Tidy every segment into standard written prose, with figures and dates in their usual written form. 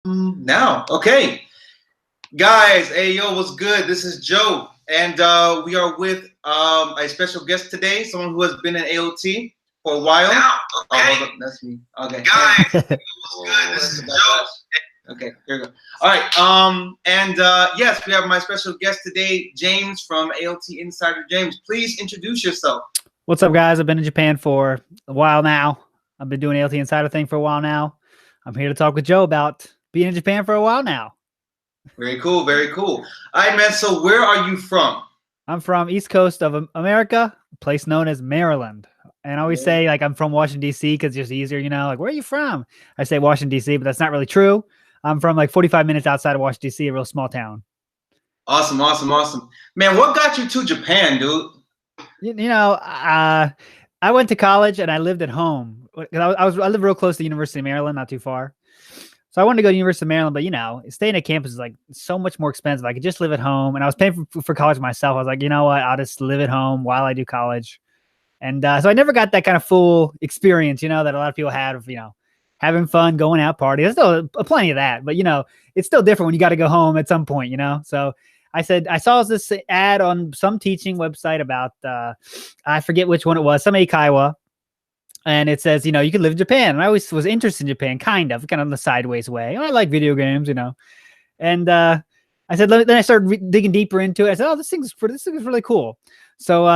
Now, okay, guys. Hey, yo, what's good? This is Joe, and we are with a special guest today. Someone who has been in ALT for a while. Now, okay. Oh, hold up, that's me. Okay, guys. What's good? This is Joe. Okay, here we go. All right. Yes, we have my special guest today, James from ALTinsider. James, please introduce yourself. What's up, guys? I've been in Japan for a while now. I've been doing ALTinsider thing for a while now. I'm here to talk with Joe about being in Japan for a while now. Very cool, very cool. All right, man. So where are you from? I'm from East Coast of America, a place known as Maryland. And I always say, like, I'm from Washington, D.C. because it's just easier, you know? Like, where are you from? I say Washington, D.C., but that's not really true. I'm from, like, 45 minutes outside of Washington, D.C., a real small town. Awesome, awesome, awesome. Man, what got you to Japan, dude? I went to college and I lived at home. I lived real close to the University of Maryland, not too far. So I wanted to go to the University of Maryland, but, you know, staying at campus is like so much more expensive. I could just live at home, and I was paying for college myself. I was like, you know what? I'll just live at home while I do college. And so I never got that kind of full experience, you know, that a lot of people had of, you know, having fun, going out, partying. There's still plenty of that, but, you know, it's still different when you got to go home at some point, you know? So I said, I saw this ad on some teaching website about, I forget which one it was, some eikaiwa. And it says, you know, you can live in Japan. And I always was interested in Japan, kind of in the sideways way. I like video games, you know. And I said, then I started digging deeper into it. I said, oh, this thing is really cool. So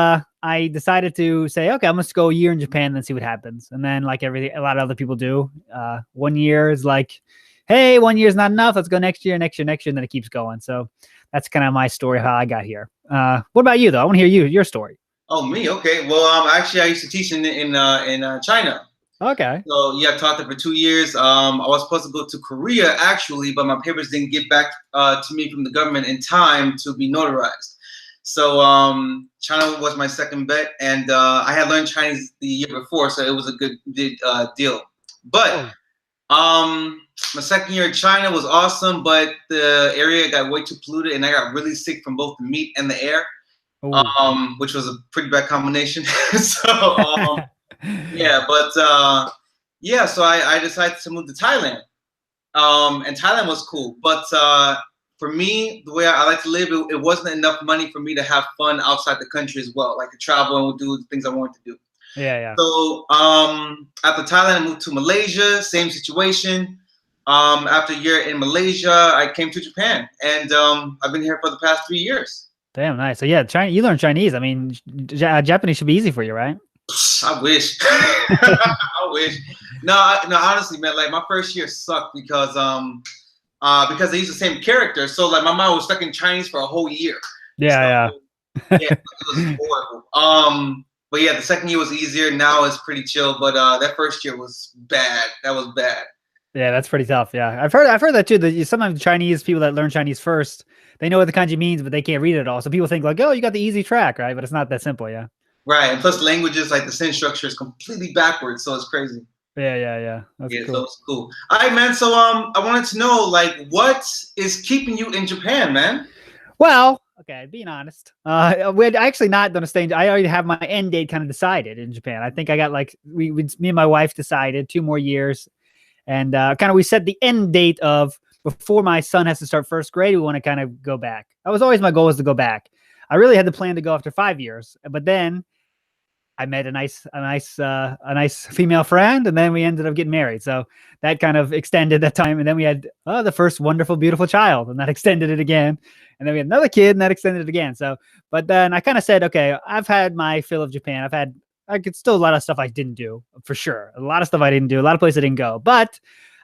I decided to say, okay, I'm going to go a year in Japan and then see what happens. And then, like a lot of other people do, 1 year is like, hey, 1 year is not enough. Let's go next year, and then it keeps going. So that's kind of my story, how I got here. What about you, though? I want to hear your story. Oh, me? Okay. Well, actually, I used to teach in China. Okay. So yeah, I taught there for 2 years. I was supposed to go to Korea actually, but my papers didn't get back to me from the government in time to be notarized. So China was my second bet, and I had learned Chinese the year before, so it was a good deal. But my second year in China was awesome, but the area got way too polluted, and I got really sick from both the meat and the air. Which was a pretty bad combination. So yeah, but so I decided to move to Thailand. And Thailand was cool, but for me, the way I like to live, it wasn't enough money for me to have fun outside the country as well, like to travel and do the things I wanted to do. Yeah. So after Thailand, I moved to Malaysia, same situation. After a year in Malaysia, I came to Japan, and I've been here for the past 3 years. Damn, nice. So yeah, you learned Chinese. I mean, Japanese should be easy for you, right? I wish. I wish. No, honestly, man, like my first year sucked because they use the same character. So like my mind was stuck in Chinese for a whole year. Yeah. Yeah, it was horrible. But yeah, the second year was easier. Now it's pretty chill. But that first year was bad. That was bad. Yeah, that's pretty tough. Yeah, I've heard that too. That sometimes Chinese people that learn Chinese first, they know what the kanji means, but they can't read it at all. So people think like, oh, you got the easy track, right? But it's not that simple. Yeah. Right, and plus languages, like the sentence structure is completely backwards, so it's crazy. Yeah. That's cool. So it's cool. All right, man. So I wanted to know, like, what is keeping you in Japan, man? Well, okay, being honest, we're actually not going to stay. I already have my end date kind of decided in Japan. I think I got like me and my wife decided 2 more years. And we set the end date of before my son has to start first grade. We want to kind of go back. That was always my goal, was to go back. I really had the plan to go after 5 years, but then I met a nice female friend, and then we ended up getting married. So that kind of extended that time. And then we had the first wonderful, beautiful child, and that extended it again. And then we had another kid, and that extended it again. So, but then I kind of said, okay, I've had my fill of Japan. I could still a lot of stuff I didn't do, for sure. A lot of stuff I didn't do, a lot of places I didn't go. But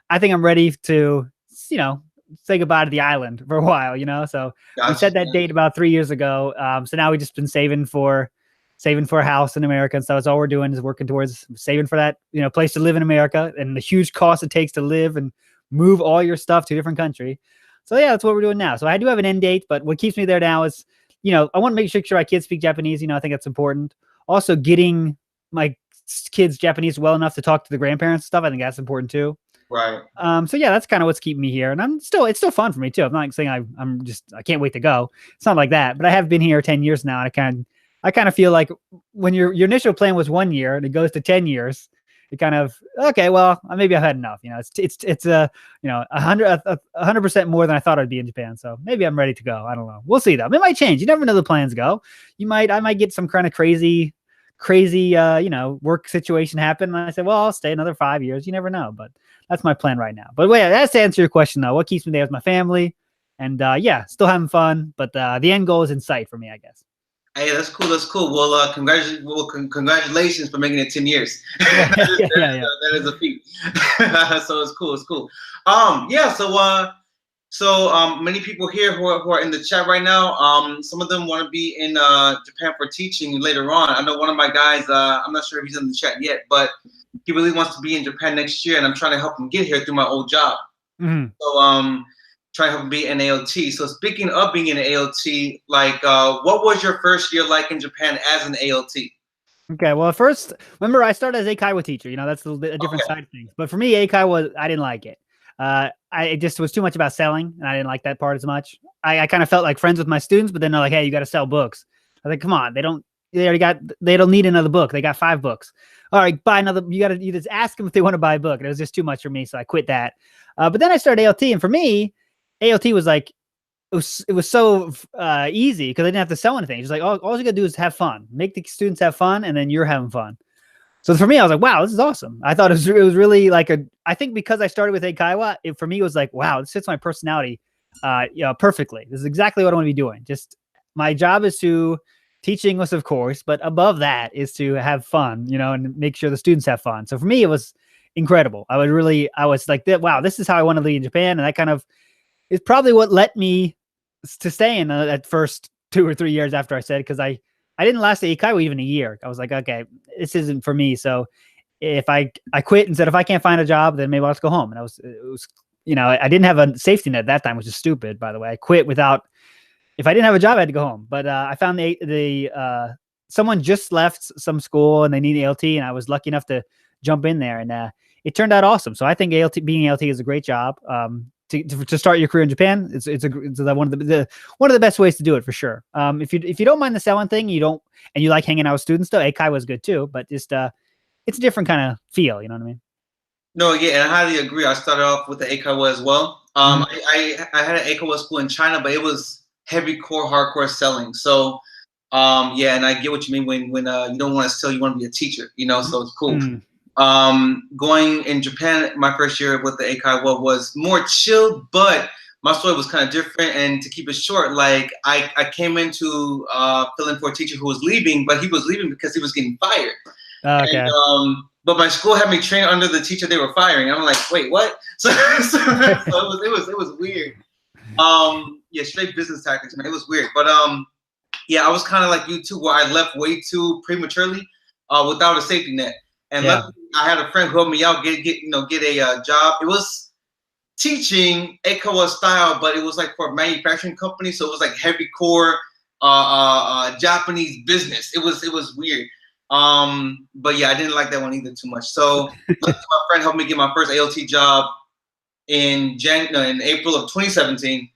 I think I'm ready to, you know, say goodbye to the island for a while, you know? So we set that date about 3 years ago. So now we've just been saving for a house in America. And so it's all we're doing is working towards saving for that, you know, place to live in America, and the huge cost it takes to live and move all your stuff to a different country. So yeah, that's what we're doing now. So I do have an end date, but what keeps me there now is, you know, I want to make sure my kids speak Japanese. You know, I think that's important. Also, getting my kids Japanese well enough to talk to the grandparents and stuff, I think that's important too. Right. So yeah, that's kind of what's keeping me here, and it's still fun for me too. I'm not saying I can't wait to go. It's not like that, but I have been here 10 years now, and I kind of feel like when your initial plan was 1 year and it goes to 10 years, it kind of, okay, well, maybe I've had enough. You know, it's a, you know, 100% more than I thought I'd be in Japan. So maybe I'm ready to go. I don't know. We'll see though. It might change. You never know the plans go. I might get some kind of crazy, you know, work situation happen. And I said, well, I'll stay another 5 years. You never know, but that's my plan right now. But wait, that's to answer your question though. What keeps me there is my family, and yeah, still having fun, but the end goal is in sight for me, I guess. Hey, that's cool. That's cool. Well, congratulations for making it 10 years. Yeah, That is a feat. So it's cool. It's cool. Yeah. So many people here who are in the chat right now. Some of them want to be in Japan for teaching later on. I know one of my guys. I'm not sure if he's in the chat yet, but he really wants to be in Japan next year, and I'm trying to help him get here through my old job. Mm-hmm. So try to help him be an ALT. So speaking of being an ALT, like what was your first year like in Japan as an ALT? Okay, well, first, remember I started as a Kaiwa teacher. You know, that's a different side of things. But for me, I didn't like it. It just was too much about selling, and I didn't like that part as much. I kind of felt like friends with my students, but then they're like, hey, you got to sell books. I was like, come on, they don't need another book. They got 5 books. All right, buy another. You just ask them if they want to buy a book. And it was just too much for me, so I quit that. But then I started ALT, and for me, ALT was like, it was so easy because I didn't have to sell anything. It's like, all you got to do is have fun, make the students have fun, and then you're having fun. So for me, I was like, wow, this is awesome. I thought it was really like I think because I started with Eikaiwa, for me, it was like, wow, this fits my personality perfectly. This is exactly what I want to be doing. Just my job is to teach English, of course, but above that is to have fun, you know, and make sure the students have fun. So for me, it was incredible. I was like, wow, this is how I want to be in Japan. And that kind of is probably what led me to stay in at first 2 or 3 years after I said, because I didn't last at Eikaiwa even a year. I was like, okay, this isn't for me. So if I quit and said, if I can't find a job, then maybe I'll just go home. And it was, you know, I didn't have a safety net at that time, which is stupid, by the way. I quit if I didn't have a job, I had to go home. But I found someone just left some school and they need ALT, and I was lucky enough to jump in there, and it turned out awesome. So I think being ALT is a great job. To start your career in Japan, it's one of the best ways to do it for sure. If you don't mind the selling thing, and you like hanging out with students, though, Eikai was good too. But just it's a different kind of feel. You know what I mean? No, yeah, and I highly agree. I started off with the Eikaiwa as well. I had an Eikaiwa school in China, but it was heavy core, hardcore selling. So yeah, and I get what you mean when you don't want to sell, you want to be a teacher. You know, so it's cool. Going in Japan, my first year with the Eikaiwa was more chill, but my story was kind of different. And to keep it short, like I came into filling for a teacher who was leaving, but he was leaving because he was getting fired. Okay. And, but my school had me train under the teacher they were firing. I'm like, wait, what? So it was weird. Yeah, straight business tactics, man. It was weird, but yeah, I was kind of like you too, where I left way too prematurely, without a safety net. And luckily, I had a friend who helped me out get a job. It was teaching Eikaiwa style, but it was like for a manufacturing company, so it was like heavy core Japanese business. It was weird. But yeah, I didn't like that one either too much. So my friend helped me get my first ALT job in April of 2017.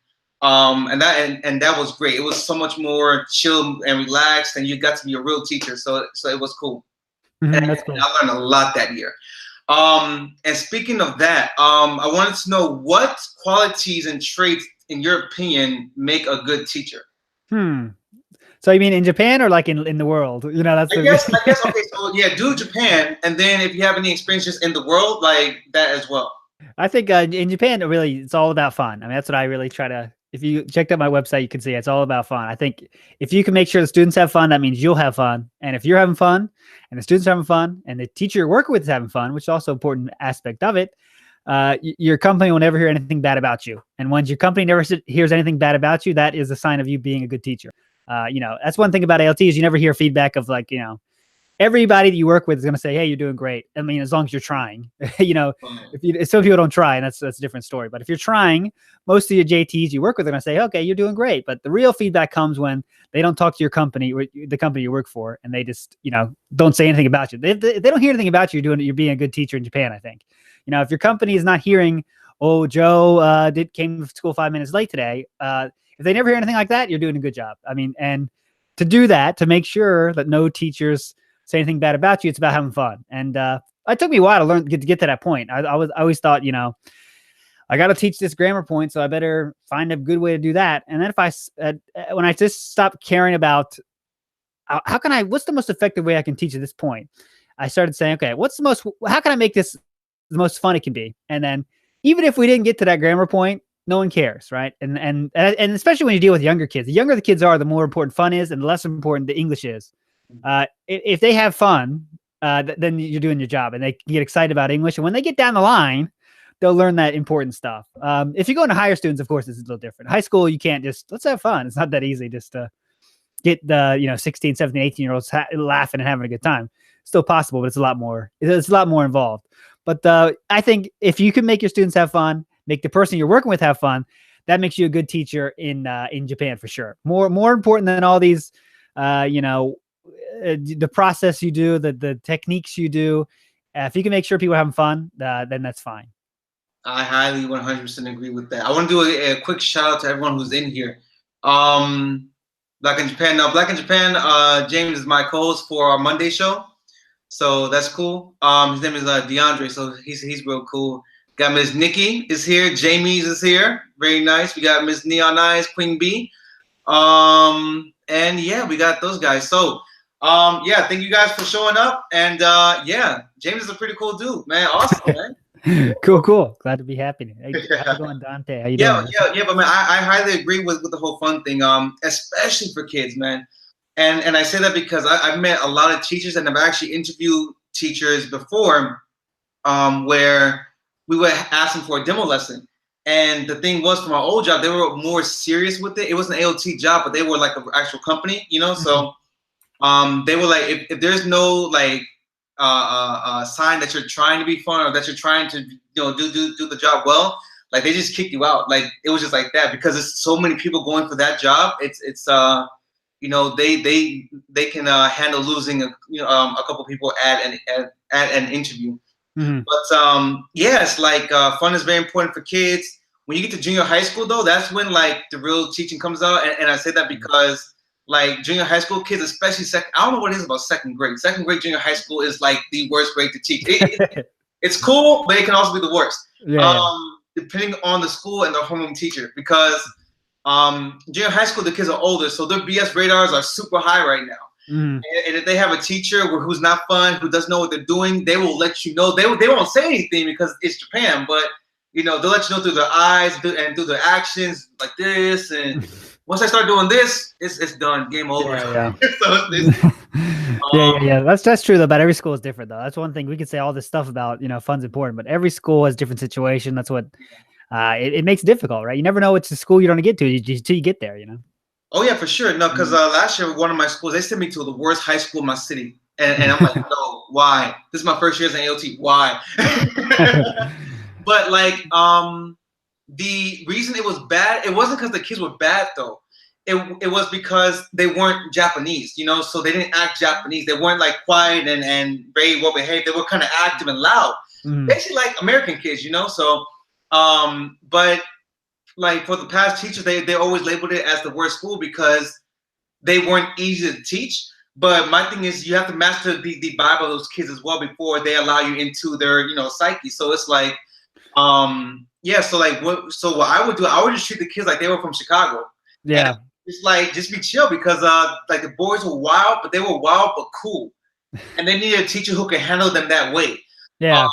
And that was great. It was so much more chill and relaxed, and you got to be a real teacher. So it was cool. That's cool. And I learned a lot that year. And speaking of that, I wanted to know what qualities and traits, in your opinion, make a good teacher. So you mean in Japan or like in the world? You know, that's I guess okay. So yeah, do Japan, and then if you have any experiences in the world, like that as well. I think in Japan, really, it's all about fun. I mean, that's what I really try to. If you checked out my website, you can see it's all about fun. I think if you can make sure the students have fun, that means you'll have fun. And if you're having fun, and the students are having fun, and the teacher you're working with is having fun, which is also an important aspect of it, your company will never hear anything bad about you. And once your company never hears anything bad about you, that is a sign of you being a good teacher. You know, that's one thing about ALT is you never hear feedback of like, you know, everybody that you work with is going to say, hey, you're doing great. I mean, as long as you're trying, you know, if some people don't try, and that's a different story. But if you're trying, most of your JTs you work with are going to say, okay, you're doing great. But the real feedback comes when they don't talk to your company, or the company you work for, and they just, you know, don't say anything about you. They don't hear anything about you you're being a good teacher in Japan, I think. You know, if your company is not hearing, oh, Joe came to school 5 minutes late today. If they never hear anything like that, you're doing a good job. I mean, and to do that, to make sure that no teachers say anything bad about you, it's about having fun. And it took me a while to learn to get to that point. I always thought, you know, I got to teach this grammar point, so I better find a good way to do that. And then when I just stopped caring about what's the most effective way I can teach at this point, I started saying, okay, how can I make this the most fun it can be? And then even if we didn't get to that grammar point, no one cares, right? And especially when you deal with younger kids, the younger the kids are, the more important fun is, and the less important the English is. If they have fun, then you're doing your job, and they get excited about English. And when they get down the line, they'll learn that important stuff. If you go into higher students, of course, it's a little different. High school, you can't just, let's have fun. It's not that easy just to get the, 16, 17, 18-year-olds laughing and having a good time. Still possible, but it's a lot more involved. But I think if you can make your students have fun, make the person you're working with have fun, that makes you a good teacher in Japan for sure. More important than all these, the process you do, the techniques you do. If you can make sure people are having fun, then that's fine. I highly 100% agree with that. I want to do a quick shout out to everyone who's in here. Black in Japan. Now, Black in Japan, James is my co-host for our Monday show. So that's cool. His name is DeAndre, so he's real cool. Got Miss Nikki is here. Jamie's is here. Very nice. We got Miss Neon Eyes, Queen B. And yeah, we got those guys. So yeah, thank you guys for showing up. And yeah, James is a pretty cool dude, man. Awesome, man. Cool. Glad to be happy. Hey, how's it going, Dante? How you doing? Yeah, but man, I highly agree with the whole fun thing, especially for kids, man. And I say that because I've met a lot of teachers, and I've actually interviewed teachers before, where we would ask them for a demo lesson. And the thing was, for my old job, they were more serious with it. It was an ALT job, but they were like an actual company, So they were like, if there's no like sign that you're trying to be fun or that you're trying to do the job well, like they just kick you out. Like it was just like that, because there's so many people going for that job. It's they can handle losing a couple people at an interview. Mm-hmm. But yes, like fun is very important for kids. When you get to junior high school, though, that's when like the real teaching comes out. And I say that because like junior high school kids, especially I don't know what it is about second grade. Second grade junior high school is like the worst grade to teach. It's cool, but it can also be the worst. Depending on the school and the homeroom teacher, because junior high school, the kids are older, so their BS radars are super high right now. And if they have a teacher who's not fun, who doesn't know what they're doing, they will let you know. They won't say anything because it's Japan, but they'll let you know through their eyes and through their actions, like this. And once I start doing this, it's done. Game over. Yeah. So yeah. That's true though. But every school is different though. That's one thing we could say all this stuff about. Fun's important, but every school has a different situation. That's what it makes it difficult, right? You never know which school you're going to get to until you get there. Oh yeah, for sure. No, because last year one of my schools, they sent me to the worst high school in my city, and I'm like, no, why? This is my first year as an ALT. Why? But like, the reason it was bad, it wasn't because the kids were bad though. It was because they weren't Japanese, so they didn't act Japanese. They weren't like quiet and very well behaved. They were kind of active and loud, basically like American kids, So, but like for the past teachers, they always labeled it as the worst school because they weren't easy to teach. But my thing is, you have to master the vibe of those kids as well before they allow you into their psyche. So it's like, yeah. So like what I would do, I would just treat the kids like they were from Chicago. Yeah. And just be chill, because like the boys were wild, but they were wild but cool, and they needed a teacher who could handle them that way. Yeah.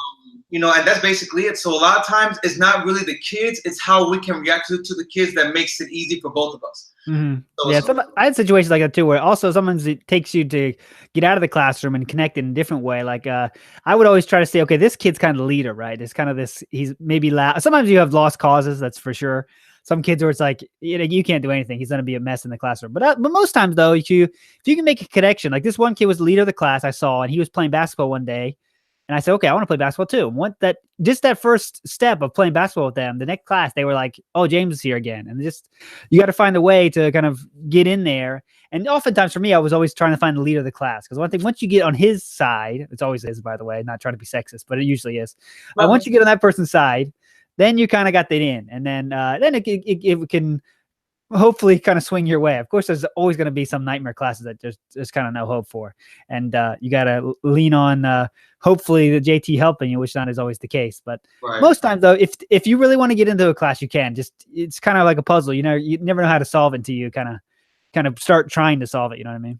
And that's basically it. So a lot of times it's not really the kids, it's how we can react to the kids that makes it easy for both of us. So, I had situations like that too, where also sometimes it takes you to get out of the classroom and connect in a different way. Like I would always try to say, okay, this kid's kind of the leader, right? It's kind of this, he's maybe loud. Sometimes you have lost causes, that's for sure. Some kids where it's like, you can't do anything. He's going to be a mess in the classroom. But most times though, if you can make a connection, like this one kid was the leader of the class I saw, and he was playing basketball one day. And I said, okay, I want to play basketball too. Just that first step of playing basketball with them, the next class, they were like, oh, James is here again. And you got to find a way to kind of get in there. And oftentimes for me, I was always trying to find the leader of the class. Because one thing, once you get on his side, it's always is, by the way, not trying to be sexist, but it usually is. Once you get on that person's side, then you kind of got that in. And then it can hopefully kind of swing your way. Of course, there's always going to be some nightmare classes that there's kind of no hope for, and you got to lean on hopefully the JT helping you, which not is always the case. But most times, though, if you really want to get into a class, you can. Just it's kind of like a puzzle. You never know how to solve it until you kind of start trying to solve it. You know what I mean?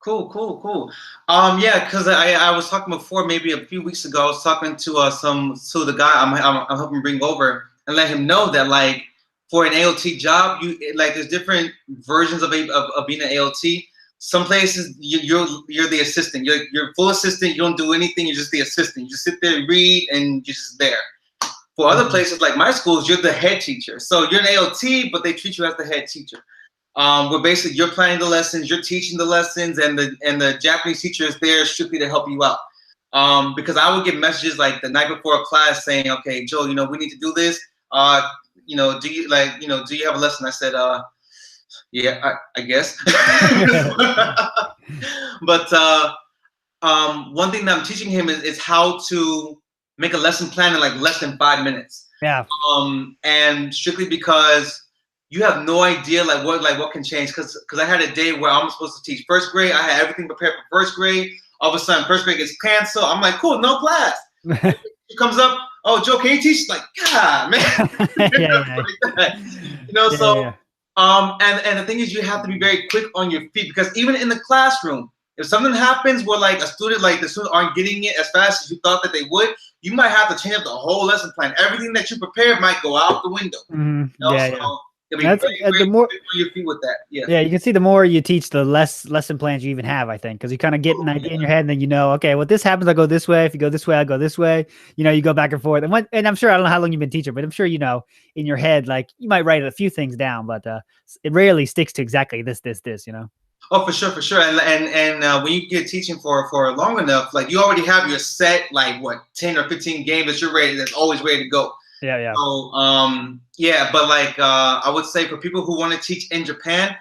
Cool. Yeah, because I was talking before, maybe a few weeks ago. I was talking to the guy I'm helping bring over and let him know that like for an ALT job, there's different versions of being an ALT. Some places you're the assistant. You're full assistant. You don't do anything. You're just the assistant. You just sit there and read, and you're just there. For other places like my schools, you're the head teacher. So you're an ALT, but they treat you as the head teacher. Where basically you're planning the lessons, you're teaching the lessons, and the Japanese teacher is there strictly to help you out. Because I would get messages like the night before a class saying, "Okay, Joe, we need to do this. Do you have a lesson?" I said, yeah, I guess. But one thing that I'm teaching him is how to make a lesson plan in like less than 5 minutes. Yeah. And strictly because you have no idea what can change. Because I had a day where I'm supposed to teach first grade. I had everything prepared for first grade. All of a sudden, first grade gets canceled. I'm like, cool, no class. It comes up, oh, Joe, can you teach? Like, God, man. And the thing is, you have to be very quick on your feet, because even in the classroom, if something happens where the students aren't getting it as fast as you thought that they would, you might have to change up the whole lesson plan. Everything that you prepared might go out the window. The more on your feet with that. Yeah, you can see the more you teach, the less lesson plans you even have, I think, because you kind of get an idea in your head, and then okay, well, this happens, I'll go this way. If you go this way, I'll go this way. You go back and forth. And I'm sure, I don't know how long you've been teaching, but I'm sure in your head, like you might write a few things down, but it rarely sticks to exactly this. Oh, for sure. And when you get teaching for long enough, like you already have your set, 10 or 15 games that's always ready to go. Yeah. So, but I would say for people who want to teach in Japan,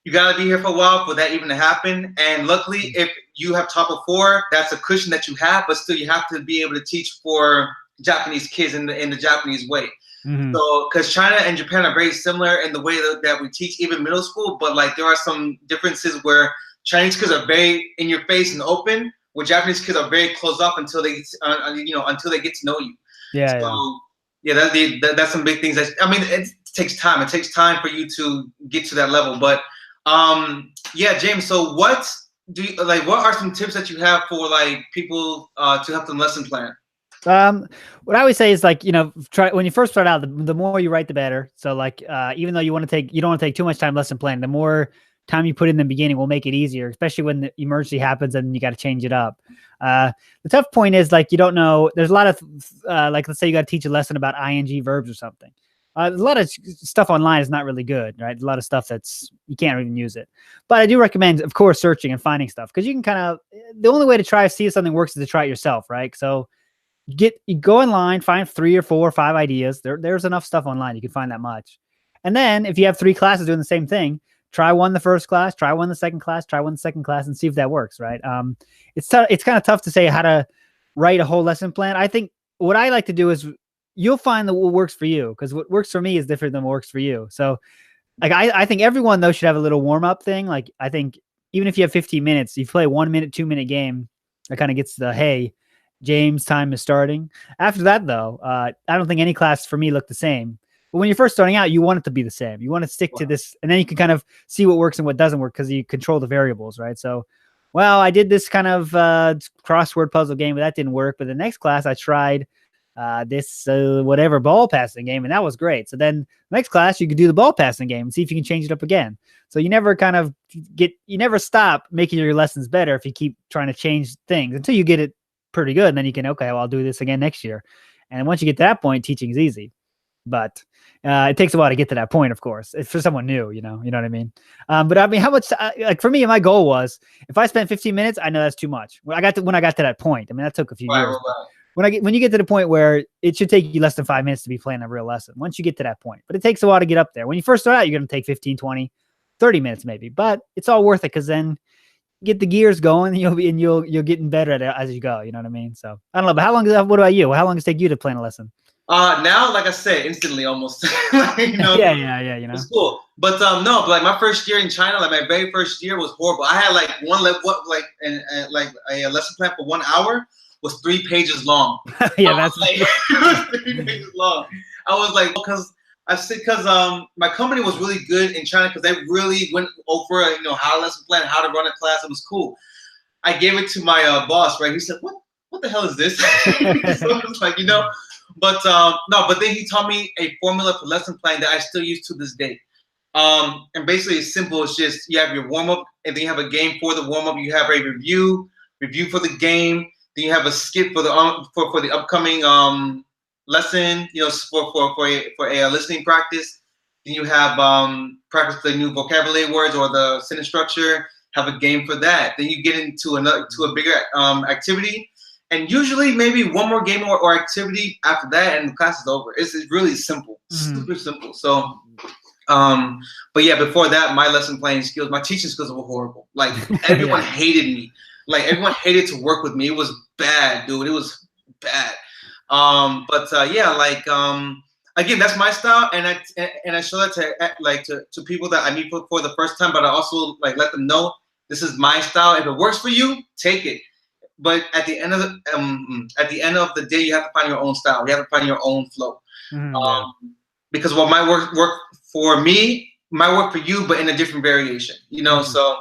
you got to be here for a while for that even to happen. And luckily, if you have top of 4, that's a cushion that you have, but still you have to be able to teach for Japanese kids in the Japanese way. Mm-hmm. So, because China and Japan are very similar in the way that we teach even middle school, but there are some differences where Chinese kids are very in your face and open, where Japanese kids are very closed off until they get to know you. That's some big things. It takes time. It takes time for you to get to that level. But James. So what are some tips that you have for people to help them lesson plan? What I always say is try when you first start out, the more you write, the better. So even though you don't want to take too much time lesson planning, the more time you put in the beginning will make it easier, especially when the emergency happens and you got to change it up. The tough point is you don't know. There's a lot of let's say you got to teach a lesson about ing verbs or something. A lot of stuff online is not really good, right? A lot of stuff you can't even use it. But I do recommend, of course, searching and finding stuff, because you can the only way to try to see if something works is to try it yourself, right? So you go online, find 3 or 4 or 5 ideas. There's enough stuff online. You can find that much. And then if you have 3 classes doing the same thing, try one the first class, try one the second class, try one the second class, and see if that works, right? It's kind of tough to say how to write a whole lesson plan. I think what I like to do is you'll find what works for you, because what works for me is different than what works for you. So I think everyone, though, should have a little warm-up thing. I think even if you have 15 minutes, you play a 1 minute, 2 minute game, that kind of gets the, hey, James, time is starting. After that, though, I don't think any class for me looked the same. But when you're first starting out, you want it to be the same. You want to stick to this, and then you can kind of see what works and what doesn't work, because you control the variables, right? So, I did this kind of crossword puzzle game, but that didn't work. But the next class, I tried this whatever ball passing game, and that was great. So then next class, you could do the ball passing game and see if you can change it up again. So you never stop making your lessons better if you keep trying to change things until you get it pretty good. And then you can, I'll do this again next year. And once you get to that point, teaching is easy. But it takes a while to get to that point, of course. It's for someone new, you know what I mean? But how much, for me, my goal was, if I spent 15 minutes, I know that's too much. When I got to that point, that took a few years. Right. When you get to the point where it should take you less than 5 minutes to be playing a real lesson, once you get to that point. But it takes a while to get up there. When you first start out, you're going to take 15, 20, 30 minutes maybe. But it's all worth it, because then get the gears going, and you'll getting better at it as you go. You know what I mean? So I don't know. But what about you? How long does it take you to plan a lesson? Now, like I said, instantly almost. Like, you know, yeah. You know. it's cool. But no, but like my first year in China, like my very first year was horrible. I had like like a lesson plan for 1 hour was 3 pages long. Yeah, that's like it was 3 pages long. I was like, because my company was really good in China because they really went over how to lesson plan, how to run a class. It was cool. I gave it to my boss, right? He said, "What the hell is this?" So it was like, but no. But then he taught me a formula for lesson plan that I still use to this day. And basically, it's simple. It's just you have your warm up, and then you have a game for the warm up. You have a review for the game. Then you have a skip for the for the upcoming lesson. For a listening practice. Then you have practice the new vocabulary words or the sentence structure. Have a game for that. Then you get into a bigger activity, and usually maybe one more game or activity after that, and the class is over. It's really simple, super simple. So, but yeah, before that, my lesson planning skills, my teaching skills were horrible. Like everyone hated me. Like everyone hated to work with me. It was bad, dude. It was bad. Again, that's my style, and I show that to people that I meet for the first time. But I also let them know this is my style. If it works for you, take it. But at the end of the day, you have to find your own style. You have to find your own flow. Because what might work for me might work for you, but in a different variation. So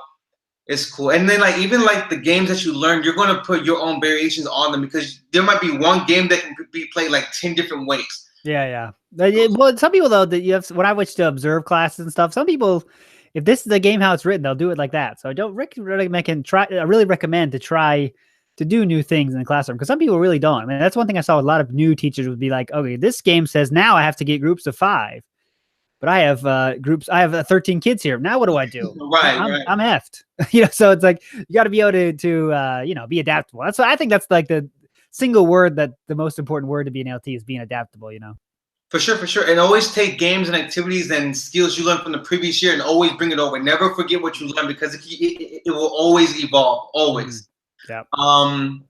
it's cool. And then even the games that you learn, you're going to put your own variations on them because there might be one game that can be played 10 different ways. Yeah. Well, some people though that you have when I went to observe classes and stuff, some people, if this is the game how it's written, they'll do it like that. So I don't really recommend to try to do new things in the classroom because some people really don't. I mean, that's one thing I saw a lot of new teachers would be like, okay, this game says now I have to get groups of 5, but I have I have 13 kids here. Now what do I do? I'm effed. So it's like you got to be able to be adaptable. That's I think that's like the single word that the most important word to be an LT is being adaptable. For sure. And always take games and activities and skills you learned from the previous year and always bring it over. Never forget what you learned because it will always evolve. Always. Yeah.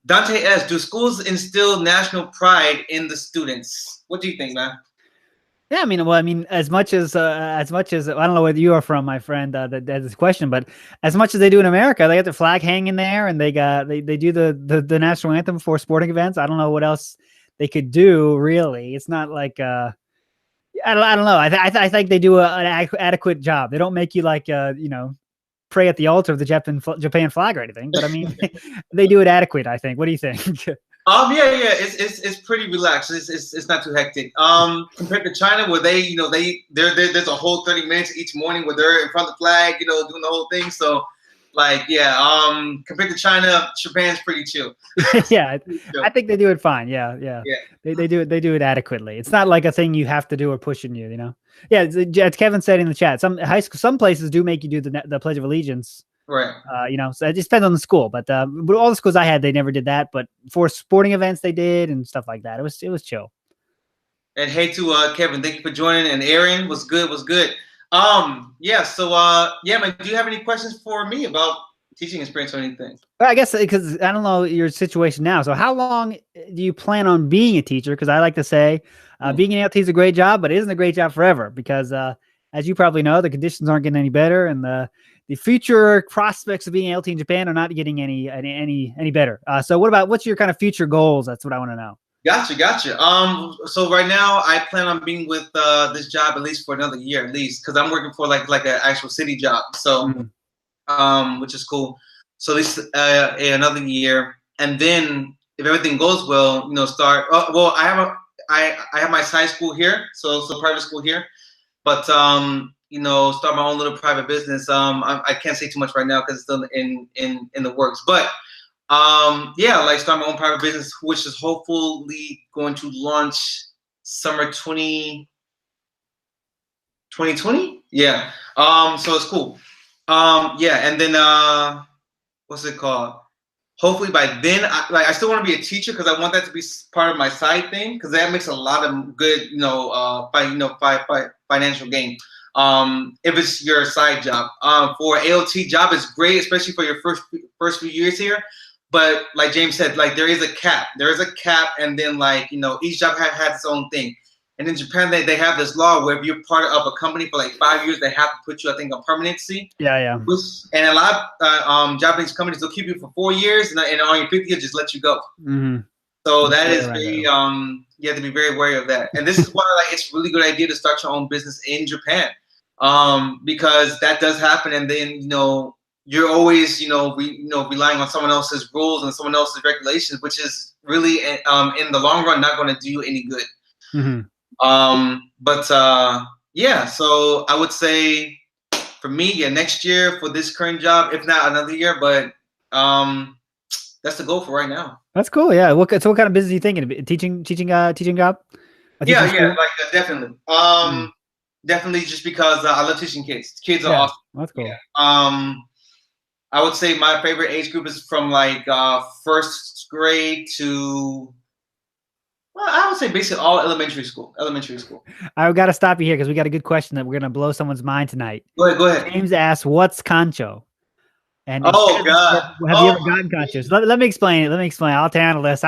Dante S., do schools instill national pride in the students? What do you think, man? Yeah, I mean, as much as I don't know where you are from, my friend, that's this question, but as much as they do in America, they got their flag hanging there, and they do the national anthem for sporting events. I don't know what else they could do. Really, it's not like I don't know. I think they do an adequate job. They don't make you pray at the altar of the Japan flag or anything, but I mean, they do it adequate. I think. What do you think? Yeah, it's pretty relaxed. It's not too hectic. Compared to China, where there's a whole 30 minutes each morning where they're in front of the flag, doing the whole thing. So, compared to China, Japan's pretty chill. Yeah, I think they do it fine. Yeah. They do it adequately. It's not like a thing you have to do or pushing you. Yeah, as Kevin said in the chat, some places do make you do the Pledge of Allegiance. Right. So it just depends on the school, but all the schools I had, they never did that. But for sporting events, they did and stuff like that. It was chill. And hey to Kevin, thank you for joining. And Aaron was good. Yeah. So man, do you have any questions for me about teaching experience or anything? Well, I guess because I don't know your situation now. So how long do you plan on being a teacher? Because I like to say, being an LT is a great job, but it isn't a great job forever. Because as you probably know, the conditions aren't getting any better, and the future prospects of being LT in Japan are not getting any better. So what's your kind of future goals? That's what I want to know. Gotcha. So right now I plan on being with this job at least for another year at least, because I'm working for like an actual city job. So which is cool. So this another year, and then if everything goes well, start. I have my side school here, so private school here, but start my own little private business. I can't say too much right now because it's still in the works. But start my own private business, which is hopefully going to launch summer 2020. Yeah. So it's cool. And then what's it called? Hopefully by then, I still want to be a teacher because I want that to be part of my side thing because that makes a lot of good, financial gain. If it's your side job, for ALT job, it's great, especially for your first few years here. but like James said, like there is a cap. There is a cap, and then like each job has its own thing. And in Japan, they have this law where if you're part of a company for like 5 years, they have to put you, I think, on permanency. Yeah. And a lot of Japanese companies, they'll keep you for 4 years, and on your 5th year, just let you go. Mm-hmm. So that is very, you have to be very wary of that. And this is why like it's a really good idea to start your own business in Japan, because that does happen. And then you're always relying on someone else's rules and someone else's regulations, which is really in the long run not going to do you any good. Mm-hmm. Yeah, so I would say for me, next year for this current job, if not another year, but that's the goal for right now. That's cool. Yeah. What kind of business are you thinking? Teaching job? Yeah, like definitely. Definitely, just because I love teaching kids. Kids are awesome. That's cool. Yeah. I would say my favorite age group is from like 1st grade to, well, I would say basically all elementary school. I've got to stop you here because we got a good question that we're going to blow someone's mind tonight. Go ahead. James asks, what's Kancho? And oh God, have you ever gotten Kancho? So let me explain it. I'll handle this. So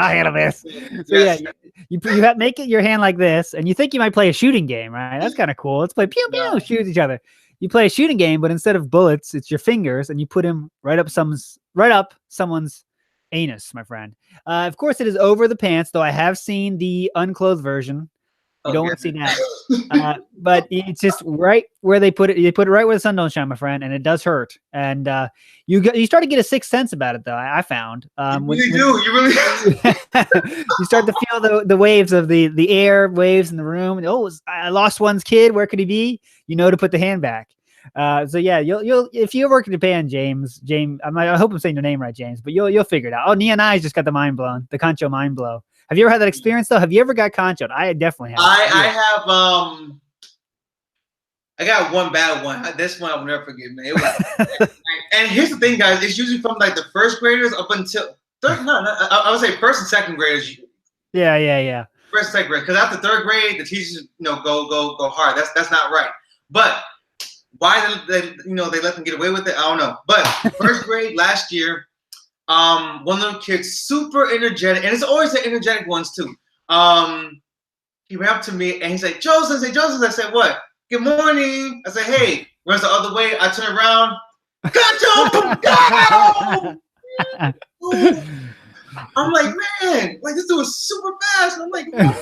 yes. you have make it your hand like this, and you think you might play a shooting game, right? That's kind of cool. Let's play pew pew, shoot each other. You play a shooting game, but instead of bullets, it's your fingers, and you put them right up someone's anus, my friend. Of course, it is over the pants, though I have seen the unclothed version. You don't want to see that. But it's just right where they put it. You put it right where the sun don't shine, my friend, and it does hurt. And you start to get a sixth sense about it, though. I found. You really do. You start to feel the waves of the air waves in the room. And, I lost one's kid. Where could he be? To put the hand back. So yeah, you'll if you work in Japan, James, I hope I'm saying your name right, James, but you'll figure it out. Oh, Nia and I just got the mind blown, the Kancho mind blow. Have you ever had that experience though? Have you ever got Kancho'd? I definitely have. I have. I got one bad one. This one I'll never forget, man. It was, and here's the thing, guys. It's usually from like the 1st graders up until I would say 1st and 2nd graders. Yeah. 1st and 2nd grade, because after 3rd grade, the teachers go hard. That's not right. But why they let them get away with it, I don't know. But 1st grade last year, one little kid, super energetic, and it's always the energetic ones too. He ran up to me and he's like, Joseph. I said, what? Good morning. I said, hey. Runs the other way. I turn around. I'm like, man, like this dude was super fast. And I'm like, oh my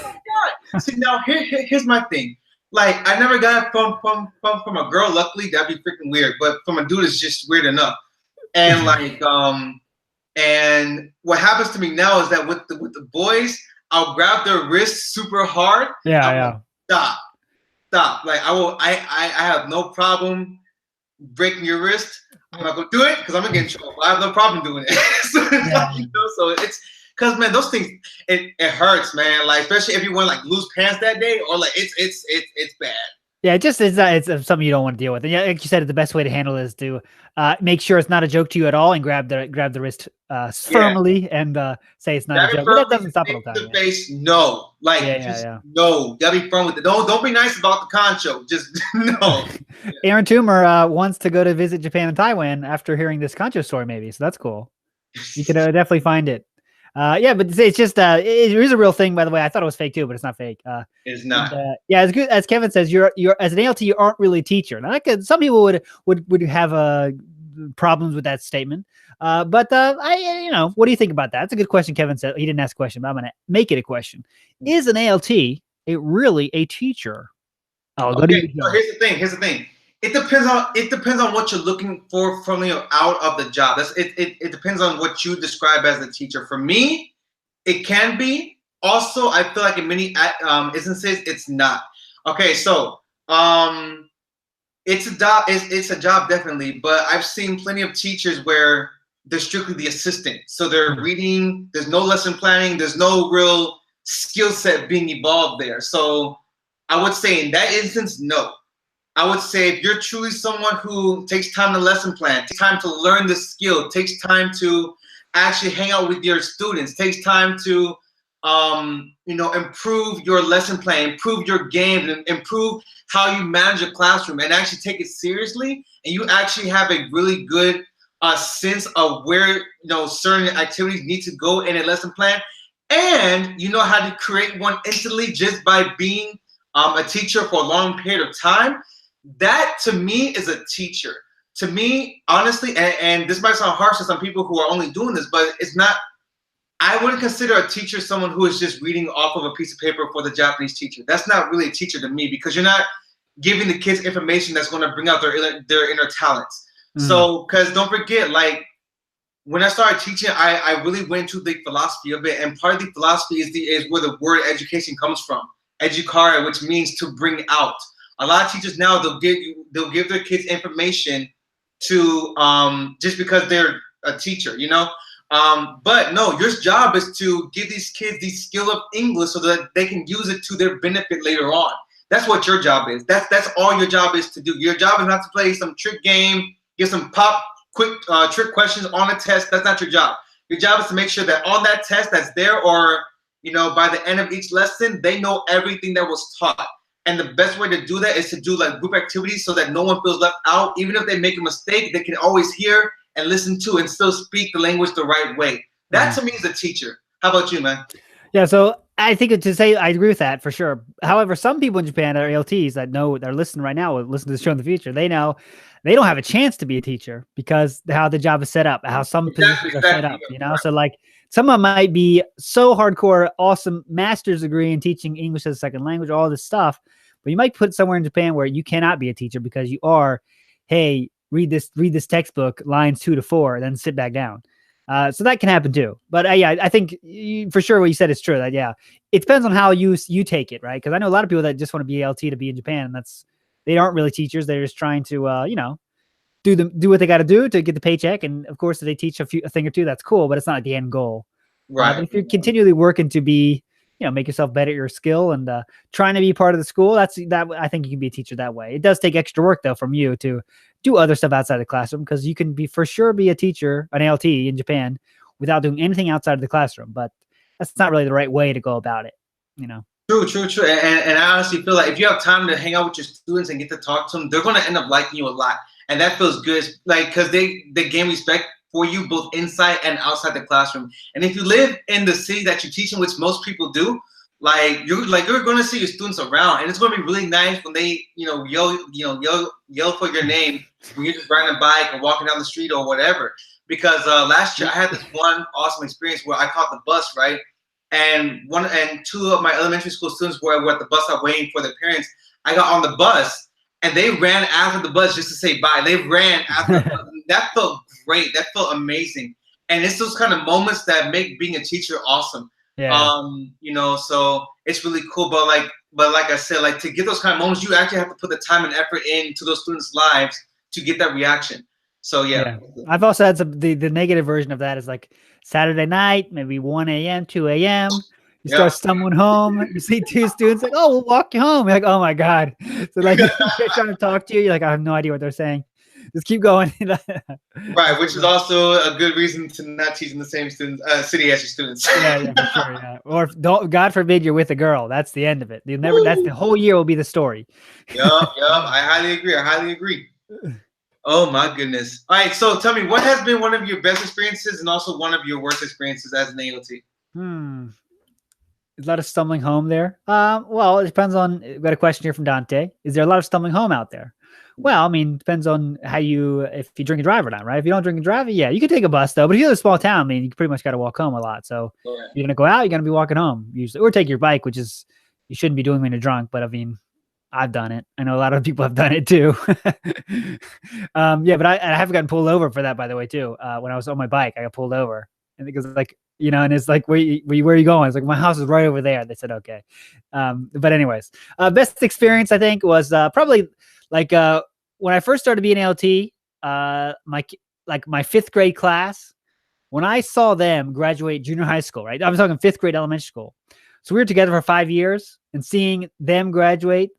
God. See, now here's my thing. Like, I never got it from a girl. Luckily, that'd be freaking weird. But from a dude, it's just weird enough. And like, and what happens to me now is that with the boys, I'll grab their wrists super hard. Yeah. Stop. Like I have no problem breaking your wrist. I'm not gonna do it because I'm gonna get in trouble. I have no problem doing it. So it's because, man, those things it hurts, man. Like especially if you want to like lose pants that day, or like it's bad. Yeah, it's something you don't want to deal with. And yeah, like you said, the best way to handle it is to make sure it's not a joke to you at all, and grab the wrist firmly and say it's not a joke. But that doesn't stop it all the time. The face, no. Like, no. Gotta be firm with it. Don't be nice about the Kancho. Just no. Aaron Toomer wants to go to visit Japan and Taiwan after hearing this Kancho story, maybe. So that's cool. You can definitely find it. Yeah, but it's just it is a real thing, by the way. I thought it was fake too, but it's not fake. It's not. And, yeah, as good as Kevin says, you're as an ALT, you aren't really a teacher. Now, some people would have problems with that statement. But what do you think about that? That's a good question. Kevin said he didn't ask a question, but I'm gonna make it a question. Is an ALT really a teacher? Okay. So here's the thing. It depends on what you're looking for from out of the job. It depends on what you describe as a teacher. For me, it can be. Also, I feel like in many instances, it's not. Okay, so it's a job definitely, but I've seen plenty of teachers where they're strictly the assistant. So they're reading. There's no lesson planning. There's no real skill set being evolved there. So I would say in that instance, no. I would say if you're truly someone who takes time to lesson plan, takes time to learn the skill, takes time to actually hang out with your students, takes time to improve your lesson plan, improve your games, and improve how you manage your classroom, and actually take it seriously, and you actually have a really good a sense of where certain activities need to go in a lesson plan, and you know how to create one instantly just by being a teacher for a long period of time. That to me is a teacher. To me, honestly, and this might sound harsh to some people who are only doing this, but it's not. I wouldn't consider a teacher someone who is just reading off of a piece of paper for the Japanese teacher. That's not really a teacher to me, because you're not giving the kids information that's going to bring out their inner talents. So, because don't forget, like when I started teaching, I really went to the philosophy of it, and part of the philosophy is where the word education comes from, educare, which means to bring out. A lot of teachers now they'll give their kids information to just because they're a teacher, but no, your job is to give these kids the skill of English so that they can use it to their benefit later on. That's what your job is. That's all your job is to do. Your job is not to play some trick game, get some quick trick questions on a test. That's not your job. Your job is to make sure that on that test that's there, or by the end of each lesson, they know everything that was taught. And the best way to do that is to do like group activities so that no one feels left out. Even if they make a mistake, they can always hear and listen to and still speak the language the right way. That to me is a teacher. How about you, man? Yeah, so I think to say I agree with that for sure. However, some people in Japan that are ALTs that know they're listening right now, will listen to the show in the future. They know they don't have a chance to be a teacher because how the job is set up, how some positions are set up. So like someone might be so hardcore, awesome master's degree in teaching English as a second language, all this stuff, but you might put somewhere in Japan where you cannot be a teacher because you are, hey, read this textbook, lines 2 to 4, then sit back down. So that can happen too. But yeah, I think for sure what you said is true. That it depends on how you take it, right? Because I know a lot of people that just want to be ALT to be in Japan, and they aren't really teachers. They're just trying to do what they got to do to get the paycheck. And of course, if they teach a thing or two, that's cool. But it's not the end goal, right? But if you're continually working to be, make yourself better at your skill and trying to be part of the school, that I think you can be a teacher that way. It does take extra work though from you to do other stuff outside the classroom, because you can for sure be a teacher, an ALT in Japan, without doing anything outside of the classroom. But that's not really the right way to go about it, True. And I honestly feel like if you have time to hang out with your students and get to talk to them, they're going to end up liking you a lot. And that feels good, like, because they gain respect for you both inside and outside the classroom. And if you live in the city that you teach in, which most people do, you're going to see your students around, and it's going to be really nice when they yell for your name when you're just riding a bike or walking down the street or whatever. Because last year I had this one awesome experience where I caught the bus, right, and two of my elementary school students were at the bus stop waiting for their parents. I got on the bus and they ran after the bus just to say bye. They ran after the bus. That felt great. That felt amazing. And it's those kind of moments that make being a teacher awesome. Yeah. So it's really cool. But like I said, like to get those kind of moments, you actually have to put the time and effort into those students' lives to get that reaction. So yeah. I've also had the negative version of that is like Saturday night, maybe 1 a.m., 2 a.m. You start stumbling home. You see two students like, "Oh, we'll walk you home." You're like, "Oh my god!" So like, they're trying to talk to you. You're like, "I have no idea what they're saying." Just keep going. Right, which is also a good reason to not teach in the same city as your students. Yeah, for sure. Yeah, or God forbid you're with a girl. That's the end of it. That's the whole year will be the story. Yep. I highly agree. Oh my goodness. All right, so tell me, what has been one of your best experiences and also one of your worst experiences as an ALT? A lot of stumbling home there. Well, it depends on. We've got a question here from Dante. Is there a lot of stumbling home out there? Well, I mean, depends on if you drink and drive or not, right? If you don't drink and drive, yeah, you can take a bus though. But if you live in a small town, I mean, you pretty much got to walk home a lot. So you're gonna go out, you're gonna be walking home usually, or take your bike, which is you shouldn't be doing when you're drunk. But I mean, I've done it. I know a lot of people have done it too. Yeah, but I have gotten pulled over for that, by the way, too. When I was on my bike, I got pulled over, and it was like, and it's like, where are you going? It's like, my house is right over there. They said, okay. But anyways, best experience I think was probably like when I first started being ALT, my 5th grade class, when I saw them graduate junior high school, right? I was talking 5th grade elementary school. So we were together for 5 years, and seeing them graduate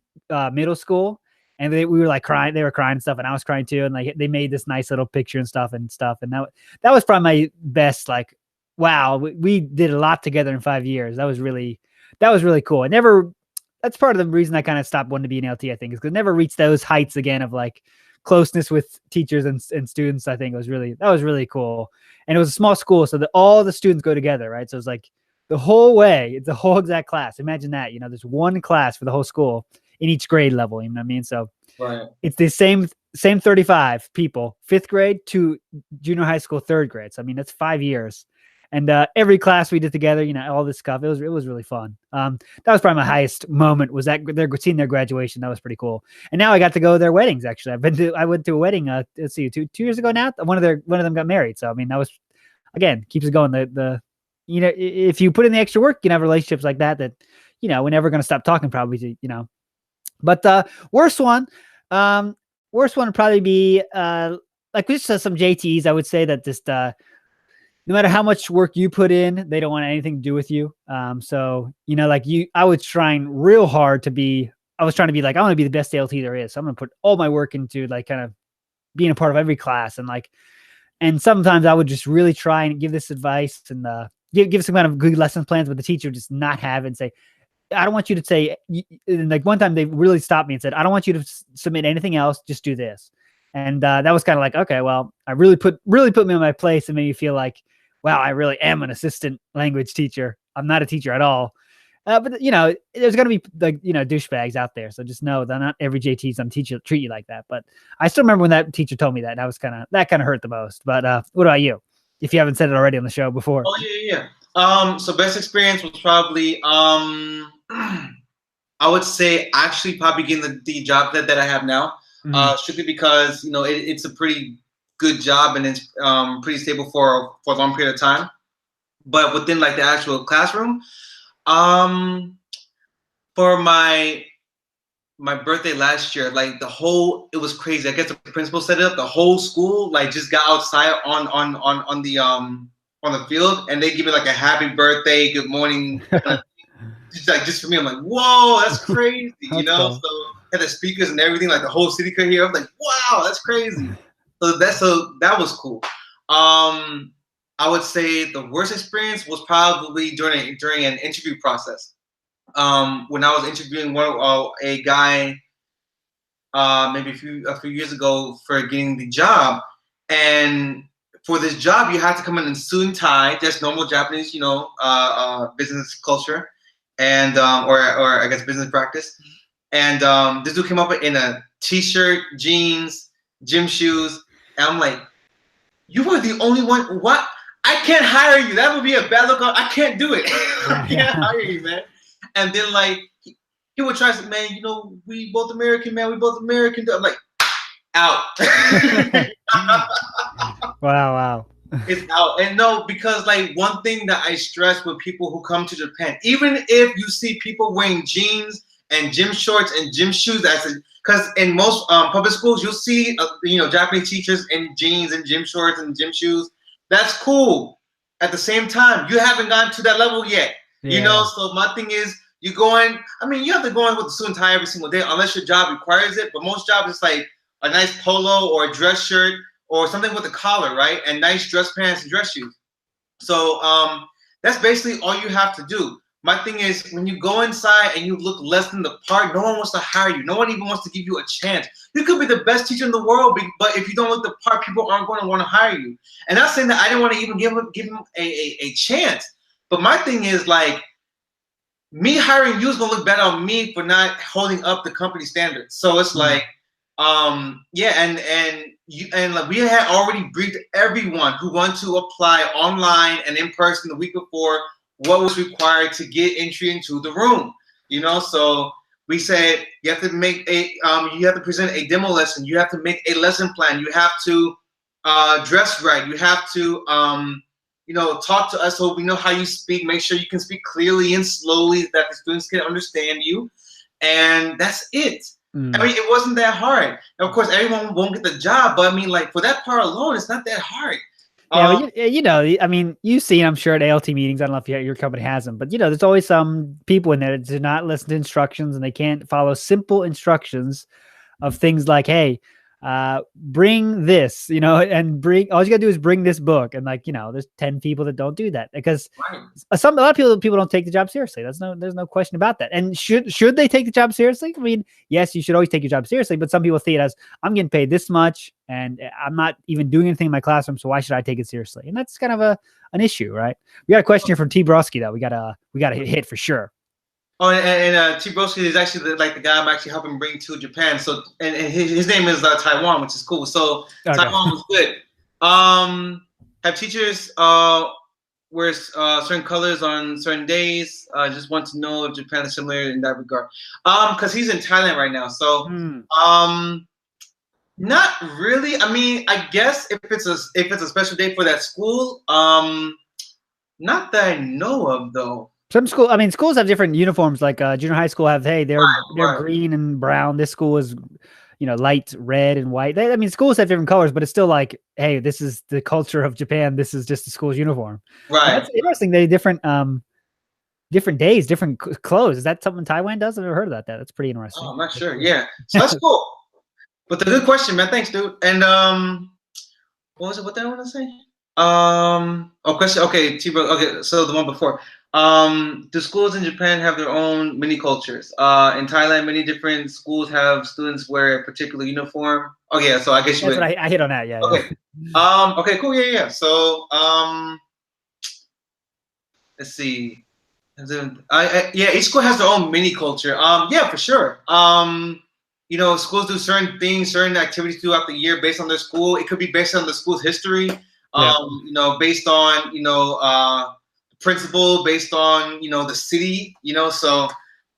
middle school, and we were like crying. They were crying and stuff, and I was crying too. And like they made this nice little picture and stuff. And that was probably my best. Like, wow, we did a lot together in 5 years. That was really cool. That's part of the reason I kind of stopped wanting to be an ALT, I think, is because I never reached those heights again of like closeness with teachers and students. I think that was really cool. And it was a small school, so that all the students go together, right? So it's like the whole way, it's the whole exact class. Imagine that, there's one class for the whole school in each grade level. You know what I mean? So Right. it's the same 35 people, 5th grade to junior high school, 3rd grade. So I mean, that's 5 years. And every class we did together, all this stuff. It was really fun. That was probably my highest moment, was that they're seeing their graduation. That was pretty cool. And now I got to go to their weddings. Actually, I went to a wedding. Let's see, two years ago now. One of them got married. So I mean, that was, again, keeps it going. If you put in the extra work, you can have relationships like that. We're never going to stop talking, probably. But worst one would probably be like just some JTs. I would say that just no matter how much work you put in, they don't want anything to do with you. So, I was trying real hard I was trying to be like, I want to be the best ALT there is. So I'm going to put all my work into like kind of being a part of every class. And sometimes I would just really try and give this advice and give some kind of good lesson plans, but the teacher would just not have it and say, I don't want you to say, and like one time they really stopped me and said, I don't want you to submit anything else. Just do this. And that was kind of like, okay, well, I really put me in my place and made me feel like, wow, I really am an assistant language teacher. I'm not a teacher at all. But there's going to be like, douchebags out there. So just know that not every JT's on teacher treat you like that. But I still remember when that teacher told me that, and that kind of hurt the most. But what about you? If you haven't said it already on the show before. Oh yeah. So best experience was probably, I would say actually probably getting the job that I have now. Strictly because, it's a pretty good job and it's pretty stable for a long period of time. But within like the actual classroom, for my birthday last year, like it was crazy. I guess the principal set it up. The whole school like just got outside on the field, and they give me like a happy birthday, good morning. just for me, I'm like, whoa, that's crazy, That's cool. So had the speakers and everything, like the whole city could hear. I'm like, wow, that's crazy. So that was cool. I would say the worst experience was probably during an interview process. When I was interviewing a guy, maybe a few years ago for getting the job, and for this job you had to come in suit and tie, just normal Japanese, business culture, and or I guess business practice. And this dude came up in a t-shirt, jeans, gym shoes, and I'm like, you were the only one. What? I can't hire you. That would be a bad look. I can't do it. I can't hire you, man. And then like he would try to say, man, we both American, man. We both American. I'm like, out. Wow. It's out. And no, because like one thing that I stress with people who come to Japan, even if you see people wearing jeans and gym shorts and gym shoes, because in most public schools you'll see Japanese teachers in jeans and gym shorts and gym shoes. That's cool. At the same time, you haven't gotten to that level yet. Yeah. So my thing is, you have to go in with a suit and tie every single day unless your job requires it. But most jobs, it's like a nice polo or a dress shirt or something with a collar, right? And nice dress pants and dress shoes. So that's basically all you have to do. My thing is, when you go inside and you look less than the part, no one wants to hire you. No one even wants to give you a chance. You could be the best teacher in the world, but if you don't look the part, people aren't going to want to hire you. And not saying that I didn't want to even give him a chance. But my thing is, like, me hiring you is going to look better on me for not holding up the company standards. So it's like, yeah, and like we had already briefed everyone who wanted to apply online and in person the week before what was required to get entry into the room. So we said you have to make you have to present a demo lesson, you have to make a lesson plan, you have to dress right, you have to talk to us so we know how you speak, make sure you can speak clearly and slowly that the students can understand you, and that's it. I mean, it wasn't that hard. Now, of course, everyone won't get the job, but I mean, like, for that part alone, it's not that hard. Yeah, but I mean, you've seen, I'm sure, at ALT meetings, I don't know if your company has them, but there's always some people in there that do not listen to instructions and they can't follow simple instructions of things like, hey, bring this, and bring, all you gotta do is bring this book. And like, there's 10 people that don't do that because Right. a lot of people don't take the job seriously. There's no question about that. And should they take the job seriously? I mean, yes, you should always take your job seriously, but some people see it as, I'm getting paid this much and I'm not even doing anything in my classroom, so why should I take it seriously? And that's kind of an issue, right? We got a question here from T Broski that we gotta hit for sure. Oh, and T Broski is actually the guy I'm actually helping bring to Japan. So, and his name is Taiwan, which is cool. So okay. Taiwan was good. Have teachers wear certain colors on certain days? Just want to know if Japan is similar in that regard. Because he's in Thailand right now. So, not really. I mean, I guess if it's a special day for that school, not that I know of though. Some schools have different uniforms. Like junior high school have, hey, they're green and brown. This school is, light red and white. Schools have different colors, but it's still like, hey, this is the culture of Japan. This is just the school's uniform. Right. And that's interesting. They different days, different clothes. Is that something Taiwan does? I've never heard about that. That's pretty interesting. Oh, I'm not sure. Yeah. So that's cool. But the good question, man. Thanks, dude. And what was it? What did I want to say? Question. Okay, T-Bro. Okay, so the one before. Do schools in Japan have their own mini cultures? In Thailand, many different schools have students wear a particular uniform. Oh yeah, so I guess you would. I hit on that. Yeah. Okay. Yeah. Okay. Cool. Yeah. So let's see. Yeah, each school has their own mini culture. Yeah, for sure. Schools do certain things, certain activities throughout the year based on their school. It could be based on the school's history. Based on principal, based on the city, so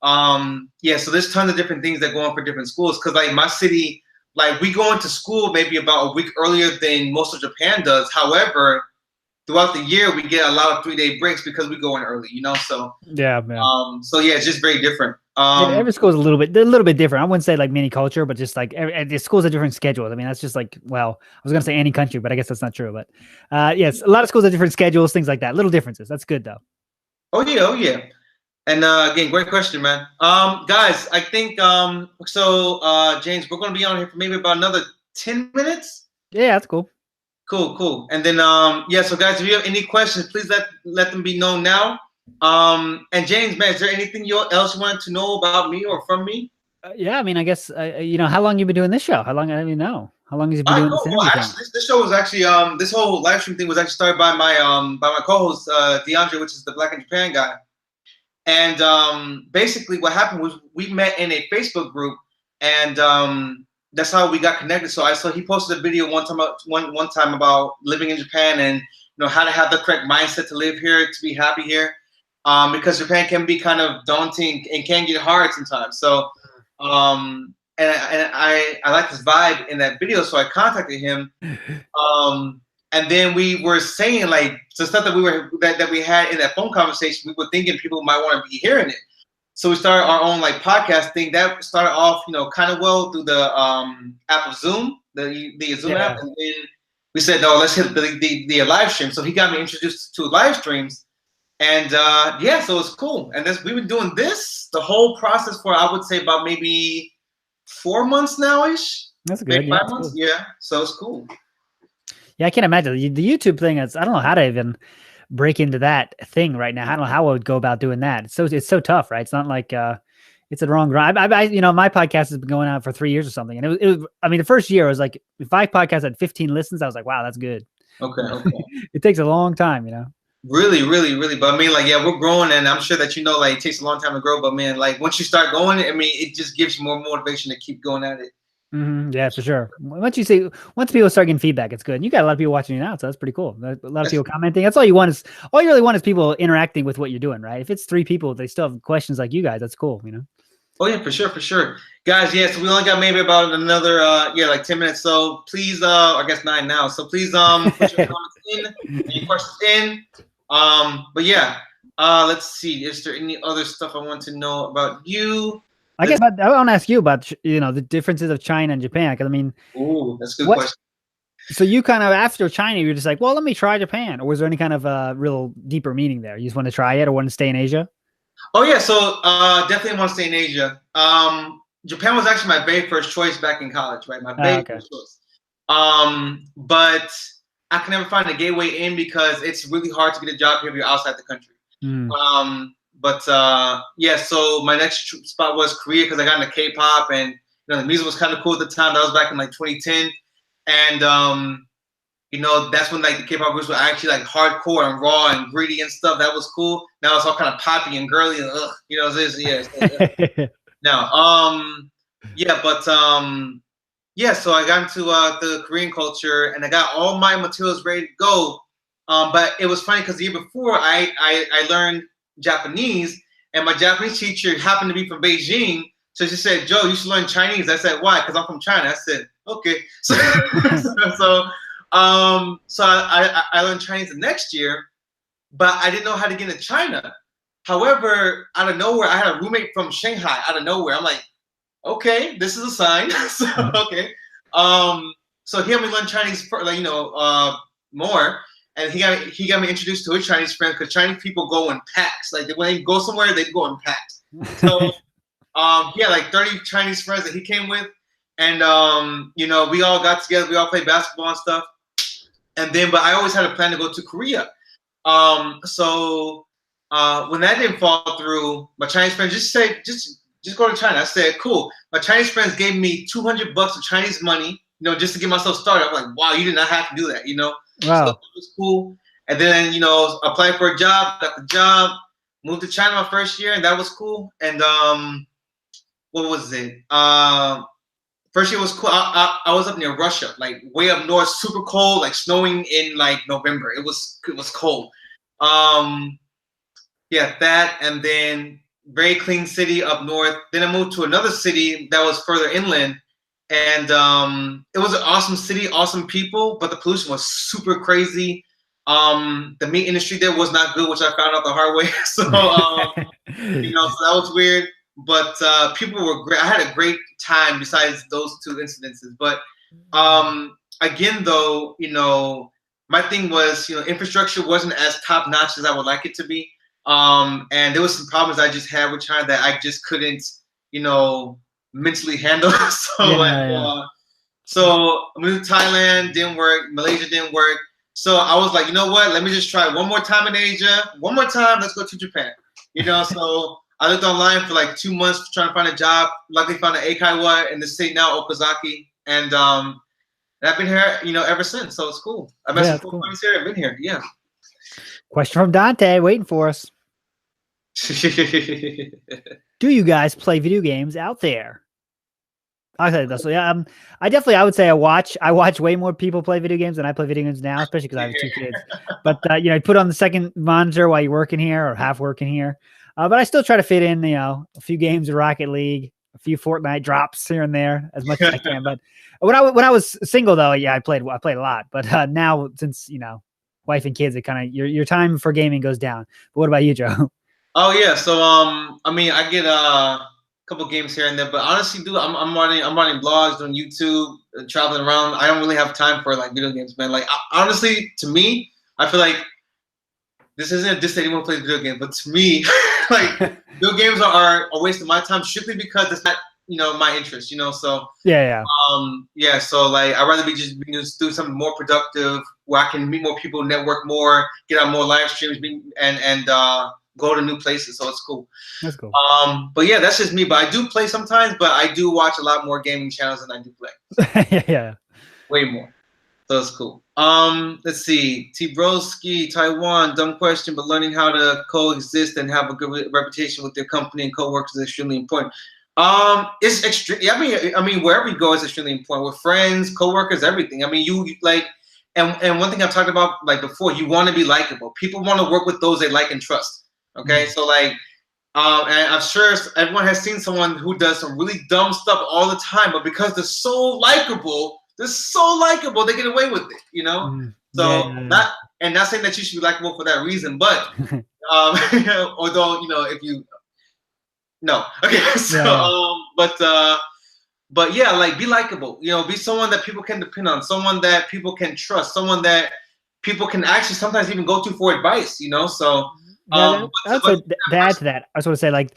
so there's tons of different things that go on for different schools, because like my city, like we go into school maybe about a week earlier than most of Japan does. However, throughout the year we get a lot of 3-day breaks because we go in early, so yeah, man. So yeah, it's just very different. Every school is a little bit different. I wouldn't say like mini culture, but just like the schools have different schedules. I mean, that's just like, well, I was gonna say any country, but I guess that's not true. But yes, a lot of schools have different schedules, things like that. Little differences. That's good though. Oh yeah. And again, great question, man. Guys, I think James, we're gonna be on here for maybe about another 10 minutes. Yeah, that's cool. Cool. And then so guys, if you have any questions, please let them be known now. And James, man, is there anything else you wanted to know about me or from me? Yeah, I mean, I guess how long you been doing this show? How long? I don't even know. How long has you been doing this? Well, actually, this show was actually this whole live stream thing was actually started by my co-host DeAndre, which is the Black in Japan guy. And basically, what happened was we met in a Facebook group, and that's how we got connected. So he posted a video one time about living in Japan and how to have the correct mindset to live here, to be happy here. Because Japan can be kind of daunting and can get hard sometimes. So, and I like this vibe in that video, so I contacted him. And then we were saying like the stuff that we had in that phone conversation. We were thinking people might want to be hearing it. So we started our own like podcast thing. That started off, kind of well through the app of Zoom, the Zoom app, and then we said, no, let's hit the live stream. So he got me introduced to live streams. And so it's cool. And we've been doing the whole process for, I would say, about maybe 4 months now-ish. That's good. Maybe 5 months. Cool. Yeah. So it's cool. Yeah, I can't imagine the YouTube thing. I don't know how to even break into that thing right now. I don't know how I would go about doing that. It's so tough, right? It's not like it's a wrong grind. My podcast has been going on for 3 years or something. And it was the first year I was like, if my podcast had 15 listens, I was like, wow, that's good. Okay. It takes a long time, Really. But I mean, like, yeah, we're growing, and I'm sure that like it takes a long time to grow. But man, like once you start going, I mean, it just gives you more motivation to keep going at it. Yeah, for sure. Once people start getting feedback, it's good. And you got a lot of people watching you now, so that's pretty cool. A lot of people commenting. That's all you really want is people interacting with what you're doing, right? If it's 3 people, they still have questions like you guys. That's cool, Oh yeah, for sure. Guys, yeah, so we only got maybe about another like 10 minutes. So please, I guess 9 now. So please put your comments in, any questions in. But yeah, let's see. Is there any other stuff I want to know about you? I guess I want to ask you about the differences of China and Japan. Because I mean, ooh, that's a good question. So you kind of after China, you're just like, well, let me try Japan, or was there any kind of real deeper meaning there? You just want to try it, or want to stay in Asia? Oh yeah, so definitely want to stay in Asia. Japan was actually my very first choice back in college, right? My very Okay. first choice. But I can never find a gateway in because it's really hard to get a job here if you're outside the country. Mm. Yeah, so my next spot was Korea because I got into K-pop, and you know the music was kind of cool at the time. That was back in like 2010, and you know that's when like the K-pop groups were actually like hardcore and raw and gritty and stuff. That was cool. Now it's all kind of poppy and girly and you know this now yeah, but yeah, so I got into the Korean culture and I got all my materials ready to go. But it was funny because the year before I learned Japanese, and my Japanese teacher happened to be from Beijing. So she said, "Joe, you should learn Chinese." I said, "Why?" Because I'm from China. I said, "Okay." So I learned Chinese the next year, but I didn't know how to get into China. However, out of nowhere, I had a roommate from Shanghai. Out of nowhere, I'm like, okay, this is a sign. So okay, so he helped me learn Chinese, like more, and he got me introduced to his Chinese friends because Chinese people go in packs. Like when they go somewhere, they go in packs. So he had like 30 Chinese friends that he came with, and you know, we all got together, we all played basketball and stuff, and then but I always had a plan to go to Korea. So when that didn't fall through, my Chinese friends just said, just go to China. I said, cool. My Chinese friends gave me $200 of Chinese money, you know, just to get myself started. I'm like, wow, you did not have to do that, you know? Wow. So it was cool. And then, you know, applied for a job, got the job, moved to China my first year, and that was cool. And what was it? First year was cool. I was up near Russia, like way up north, super cold, like snowing in like November. It was cold. Yeah, that, and then very clean city up north. Then I moved to another city that was further inland, and it was an awesome city, awesome people, but the pollution was super crazy. The meat industry there was not good, which I found out the hard way. So you know, so that was weird. But people were great. I had a great time besides those two incidences. But again, though, you know, my thing was, you know, infrastructure wasn't as top notch as I would like it to be. And there was some problems I just had with China that I just couldn't, you know, mentally handle. So I moved to Thailand, didn't work. Malaysia didn't work. So I was like, you know what? Let me just try one more time in Asia. One more time. Let's go to Japan. You know, so I looked online for like 2 months trying to find a job. Luckily found an Eikaiwa in the state now, Okazaki. And I've been here, you know, ever since. So it's cool. I met some cool friends here. I've been here. Yeah. Question from Dante waiting for us. Do you guys play video games out there? I say this. Yeah, I would say I watch way more people play video games than I play video games now, especially because I have 2 kids. But you know, put on the second monitor while you're working here or half working here. But I still try to fit in, you know, a few games of Rocket League, a few Fortnite drops here and there as much as I can. But when I was single though, yeah, I played a lot. But now since, you know, wife and kids, it kind of your time for gaming goes down. But what about you, Joe? Oh yeah, so I mean, I get couple games here and there, but honestly, dude, I'm running blogs, doing YouTube, traveling around. I don't really have time for like video games, man. Like honestly, to me, I feel like this isn't a diss to anyone who plays video games, but to me, like video games are a waste of my time strictly because it's not, you know, my interest, you know. So yeah. So like I'd rather be just do something more productive where I can meet more people, network more, get on more live streams, and go to new places. So it's cool. That's cool. But yeah, that's just me. But I do play sometimes, but I do watch a lot more gaming channels than I do play. Yeah. Way more. So it's cool. Let's see. T Broski, Taiwan, dumb question, but learning how to coexist and have a good reputation with your company and coworkers is extremely important. It's extreme. I mean, wherever you go is extremely important. With friends, coworkers, everything. I mean, you like, and one thing I've talked about like before, you want to be likable. People want to work with those they like and trust. Okay, so like, and I'm sure everyone has seen someone who does some really dumb stuff all the time, but because they're so likable, they get away with it, you know. So not saying that you should be likable for that reason, but although, you know, if you okay, so but yeah, like be likable, you know, be someone that people can depend on, someone that people can trust, someone that people can actually sometimes even go to for advice, you know. So But That's what to add to that. I just want to say, like,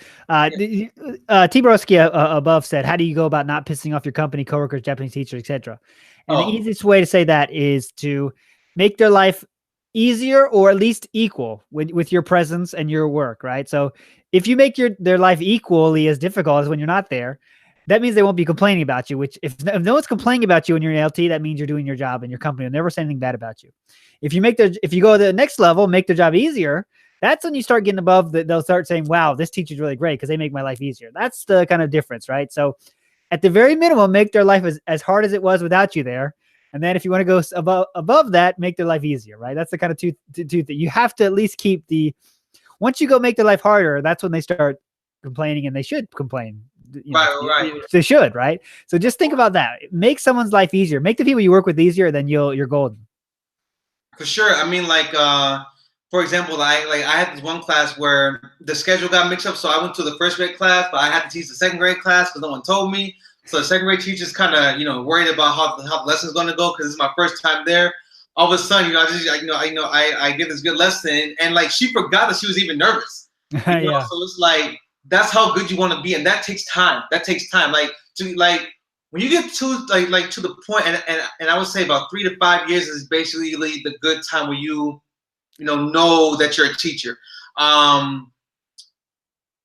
T. Borowski above said, "How do you go about not pissing off your company, coworkers, Japanese teachers, etc.?" And the easiest way to say that is to make their life easier or at least equal with your presence and your work, right? So if you make their life equally as difficult as when you're not there, that means they won't be complaining about you. Which if no one's complaining about you when you're in LT, that means you're doing your job, and your company will never say anything bad about you. If you go to the next level, make their job easier, that's when you start getting above they'll start saying, wow, this teacher's really great because they make my life easier. That's the kind of difference, right? So at the very minimum, make their life as hard as it was without you there. And then if you want to go above that, make their life easier, right? That's the kind of two that you have to at least keep once you go make their life harder, that's when they start complaining, and they should complain. Right. They should, right? So just think about that. Make someone's life easier. Make the people you work with easier, then you're golden. For sure. I mean, like, for example, I had this one class where the schedule got mixed up, so I went to the first grade class, but I had to teach the second grade class because no one told me. So the second grade teacher's kind of, worried about how the lesson's going to go because it's my first time there. All of a sudden, I give this good lesson, and like she forgot that she was even nervous. Yeah. So it's like that's how good you want to be, and that takes time. Like when you get to like to the point, and I would say about 3 to 5 years is basically the good time where you know that you're a teacher.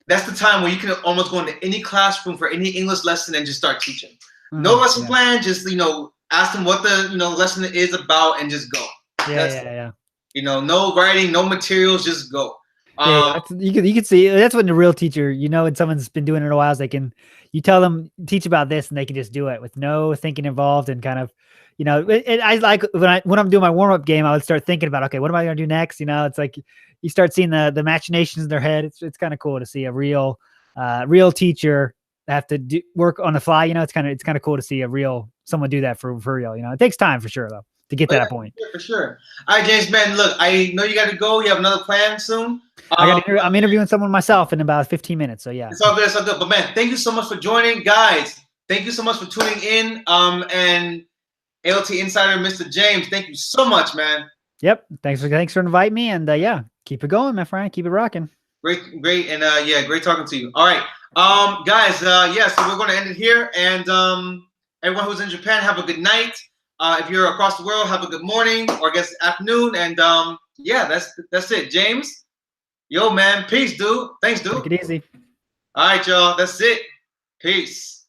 That's the time where you can almost go into any classroom for any English lesson and just start teaching. No lesson plan, just ask them what the lesson is about and just go. Yeah. No writing, no materials, just go. You can see that's when the real teacher, when someone's been doing it a while, you tell them teach about this and they can just do it with no thinking involved and kind of, I like when I'm doing my warm up game, I would start thinking about, okay, what am I going to do next? It's like you start seeing the machinations in their head. It's kind of cool to see a real teacher have to work on the fly. It's kind of cool to see someone do that for real. It takes time for sure though to get to that point. For sure. All right, James, man, look, I know you got to go. You have another plan soon. I'm interviewing somein myself in about 15 minutes. So yeah, it's all good. But man, thank you so much for joining, guys. Thank you so much for tuning in. And ALTinsider, Mr. James, thank you so much, man. Yep. Thanks for inviting me. And yeah, keep it going, my friend. Keep it rocking. Great. And great talking to you. All right. Guys, so we're going to end it here. And everyone who's in Japan, have a good night. If you're across the world, have a good morning or I guess afternoon. And that's it. James, yo, man, peace, dude. Thanks, dude. Take it easy. All right, y'all. That's it. Peace.